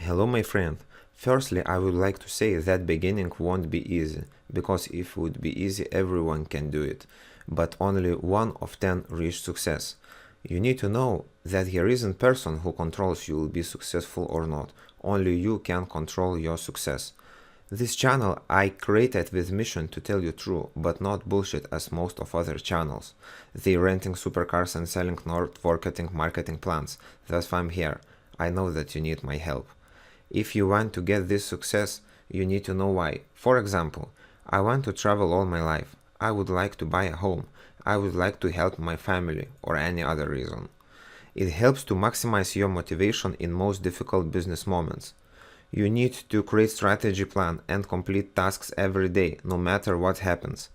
Hello my friend. Firstly, I would like to say that beginning won't be easy, because if it would be easy, everyone can do it, but only 1 of 10 reach success. You need to know that there isn't person who controls you will be successful or not. Only you can control your success. This channel I created with mission to tell you true, but not bullshit as most of other channels. They renting supercars and selling networking marketing plans. That's why I'm here. I know that you need my help. If you want to get this success, you need to know why. For example, I want to travel all my life. I would like to buy a home. I would like to help my family, or any other reason. It helps to maximize your motivation in most difficult business moments. You need to create strategy plan and complete tasks every day, no matter what happens.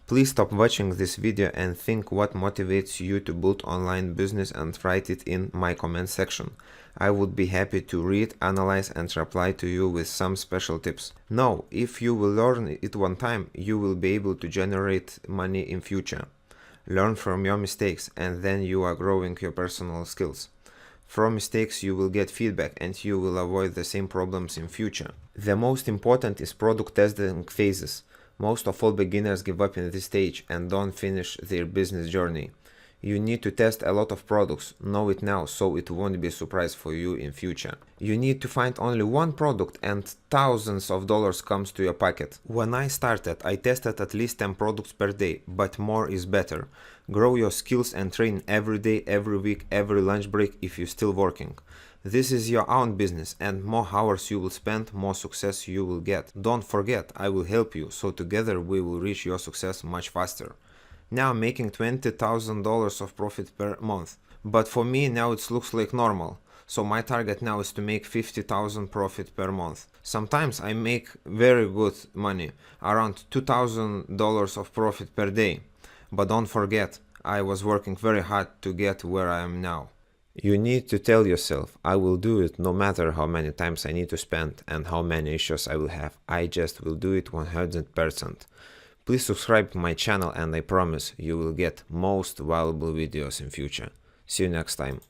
Please stop watching this video and think what motivates you to build online business and write it in my comment section. I would be happy to read, analyze and reply to you with some special tips. Now, if you will learn it one time, you will be able to generate money in future. Learn from your mistakes and then you are growing your personal skills. From mistakes you will get feedback and you will avoid the same problems in future. The most important is product testing phases. Most of all beginners give up in this stage and don't finish their business journey. You need to test a lot of products, know it now so it won't be a surprise for you in future. You need to find only one product and thousands of dollars comes to your pocket. When I started, I tested at least 10 products per day, but more is better. Grow your skills and train every day, every week, every lunch break if you're still working. This is your own business and more hours you will spend, more success you will get. Don't forget, I will help you, so together we will reach your success much faster. Now I'm making $20,000 of profit per month, but for me now it looks like normal. So my target now is to make $50,000 profit per month. Sometimes I make very good money, around $2,000 of profit per day. But don't forget, I was working very hard to get where I am now. You need to tell yourself, I will do it no matter how many times I need to spend and how many issues I will have. I just will do it 100%. Please subscribe to my channel and I promise you will get most valuable videos in future. See you next time.